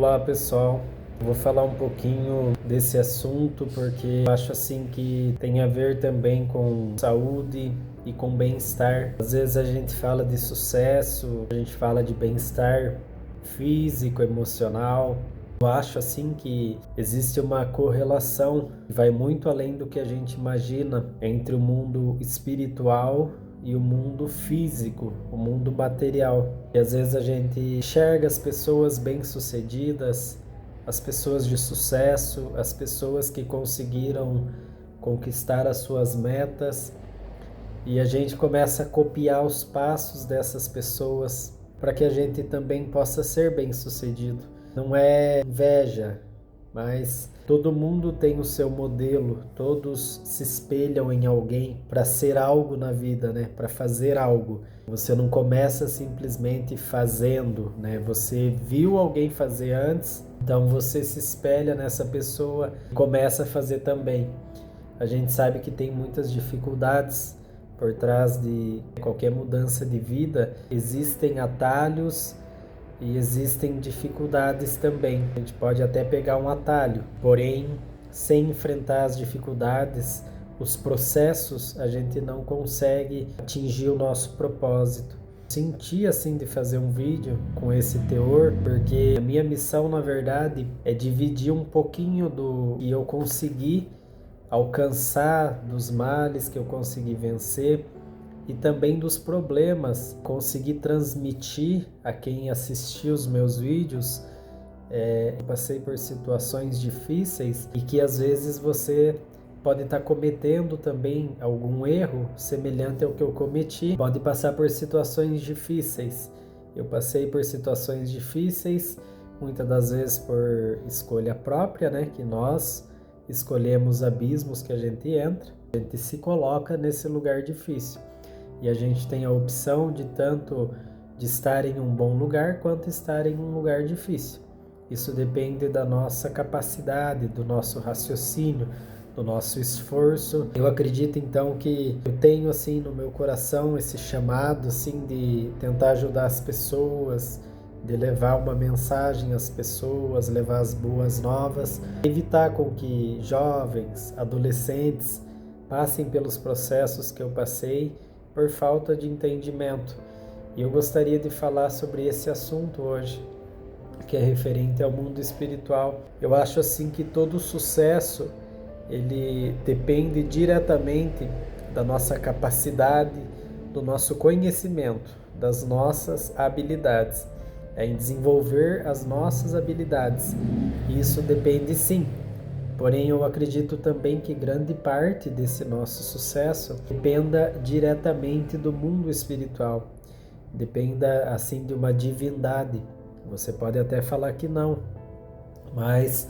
Olá pessoal, vou falar um pouquinho desse assunto porque eu acho assim que tem a ver também com saúde e com bem-estar. Às vezes a gente fala de sucesso, a gente fala de bem-estar físico, emocional. Eu acho assim que existe uma correlação que vai muito além do que a gente imagina entre o mundo espiritual e o mundo físico, o mundo material. E às vezes a gente enxerga as pessoas bem-sucedidas, as pessoas de sucesso, as pessoas que conseguiram conquistar as suas metas, e a gente começa a copiar os passos dessas pessoas para que a gente também possa ser bem-sucedido. Não é inveja, mas todo mundo tem o seu modelo, todos se espelham em alguém para ser algo na vida, né? Para fazer algo. Você não começa simplesmente fazendo, né? Você viu alguém fazer antes, então você se espelha nessa pessoa e começa a fazer também. A gente sabe que tem muitas dificuldades por trás de qualquer mudança de vida. Existem atalhos e existem dificuldades também. A gente pode até pegar um atalho, porém, sem enfrentar as dificuldades, os processos, a gente não consegue atingir o nosso propósito. Senti assim de fazer um vídeo com esse teor, porque a minha missão, na verdade, é dividir um pouquinho do que eu consegui alcançar, dos males que eu consegui vencer e também dos problemas, conseguir transmitir a quem assistiu os meus vídeos. Eu passei por situações difíceis e que às vezes você pode estar cometendo também algum erro semelhante ao que eu cometi, pode passar por situações difíceis. Eu passei por situações difíceis, muitas das vezes por escolha própria, né? Que nós escolhemos abismos que a gente entra, a gente se coloca nesse lugar difícil. E a gente tem a opção de tanto de estar em um bom lugar quanto estar em um lugar difícil. Isso depende da nossa capacidade, do nosso raciocínio, do nosso esforço. Eu acredito então que eu tenho assim no meu coração esse chamado assim de tentar ajudar as pessoas, de levar uma mensagem às pessoas, levar as boas novas, evitar com que jovens, adolescentes passem pelos processos que eu passei por falta de entendimento. E eu gostaria de falar sobre esse assunto hoje, que é referente ao mundo espiritual. Eu acho assim que todo sucesso, ele depende diretamente da nossa capacidade, do nosso conhecimento, das nossas habilidades. É em desenvolver as nossas habilidades. Isso depende sim. Porém, eu acredito também que grande parte desse nosso sucesso dependa diretamente do mundo espiritual. Dependa, assim, de uma divindade. Você pode até falar que não, mas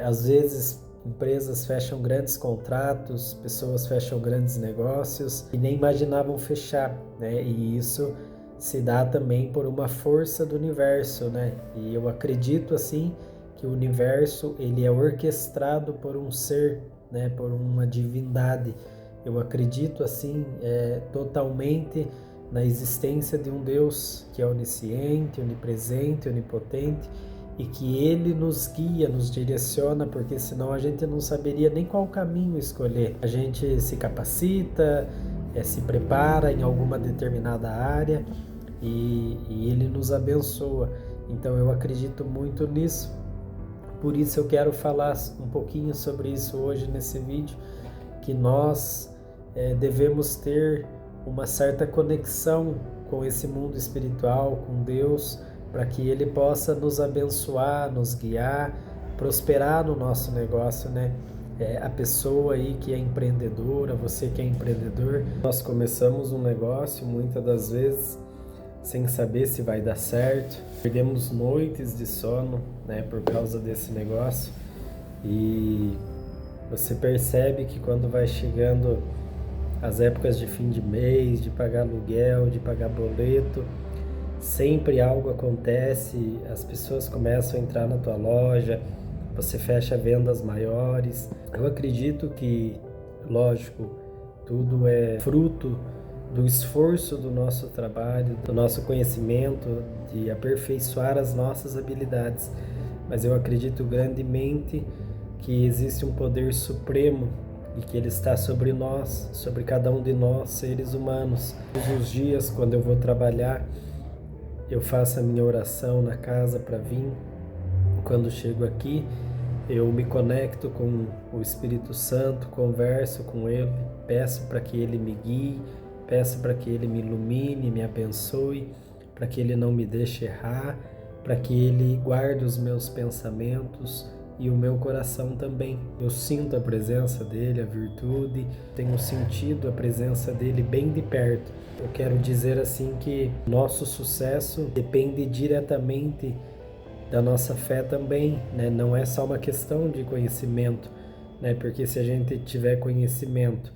às vezes empresas fecham grandes contratos, pessoas fecham grandes negócios e nem imaginavam fechar, né? E isso se dá também por uma força do universo, né? E eu acredito assim que o universo ele é orquestrado por um ser, né? Por uma divindade. Eu acredito assim totalmente na existência de um Deus que é onisciente, onipresente, onipotente e que Ele nos guia, nos direciona, porque senão a gente não saberia nem qual caminho escolher. A gente se capacita, se prepara em alguma determinada área e Ele nos abençoa. Então eu acredito muito nisso. Por isso eu quero falar um pouquinho sobre isso hoje nesse vídeo, que nós devemos ter uma certa conexão com esse mundo espiritual, com Deus, para que Ele possa nos abençoar, nos guiar, prosperar no nosso negócio, né? A pessoa aí que é empreendedora, você que é empreendedor, nós começamos um negócio muitas das vezes sem saber se vai dar certo, perdemos noites de sono, né, por causa desse negócio, e você percebe que quando vai chegando as épocas de fim de mês, de pagar aluguel, de pagar boleto, sempre algo acontece, as pessoas começam a entrar na tua loja, você fecha vendas maiores. Eu acredito que, lógico, tudo é fruto do esforço do nosso trabalho, do nosso conhecimento, de aperfeiçoar as nossas habilidades. Mas eu acredito grandemente que existe um poder supremo e que Ele está sobre nós, sobre cada um de nós, seres humanos. Todos os dias, quando eu vou trabalhar, eu faço a minha oração na casa para vir. Quando chego aqui, eu me conecto com o Espírito Santo, converso com Ele, peço para que Ele me guie, peço para que Ele me ilumine, me abençoe, para que Ele não me deixe errar, para que Ele guarde os meus pensamentos e o meu coração também. Eu sinto a presença dEle, a virtude, tenho sentido a presença dEle bem de perto. Eu quero dizer assim que nosso sucesso depende diretamente da nossa fé também, né? Não é só uma questão de conhecimento, né? Porque se a gente tiver conhecimento,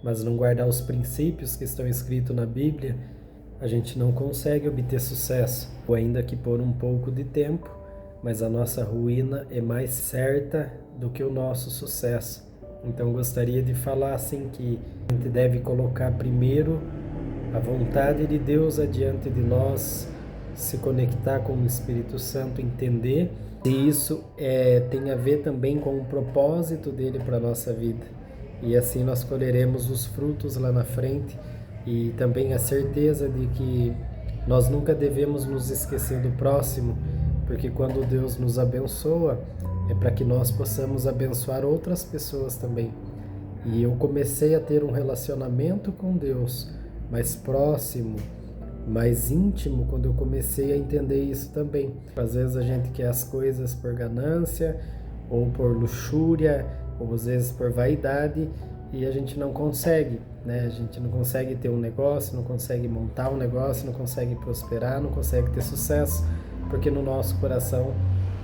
mas não guardar os princípios que estão escritos na Bíblia, a gente não consegue obter sucesso, ou ainda que por um pouco de tempo, mas a nossa ruína é mais certa do que o nosso sucesso. Então gostaria de falar assim que a gente deve colocar primeiro a vontade de Deus adiante de nós, se conectar com o Espírito Santo, entender se isso tem a ver também com o propósito dele para a nossa vida. E assim nós colheremos os frutos lá na frente e também a certeza de que nós nunca devemos nos esquecer do próximo, porque quando Deus nos abençoa, é para que nós possamos abençoar outras pessoas também. E eu comecei a ter um relacionamento com Deus mais próximo, mais íntimo, quando eu comecei a entender isso também. Às vezes a gente quer as coisas por ganância, ou por luxúria, ou às vezes por vaidade, e a gente não consegue, né? A gente não consegue ter um negócio, não consegue montar um negócio, não consegue prosperar, não consegue ter sucesso, porque no nosso coração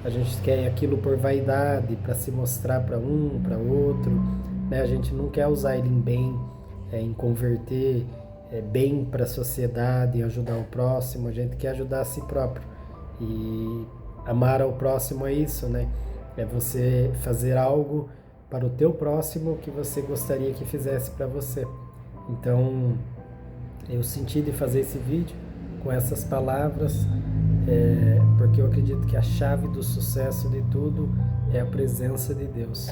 a gente quer aquilo por vaidade, para se mostrar para um, para outro, né? A gente não quer usar ele em bem, em converter bem para a sociedade, em ajudar o próximo. A gente quer ajudar a si próprio. E amar ao próximo é isso, né? É você fazer algo para o teu próximo que você gostaria que fizesse para você. Então, eu senti de fazer esse vídeo com essas palavras, porque eu acredito que a chave do sucesso de tudo é a presença de Deus.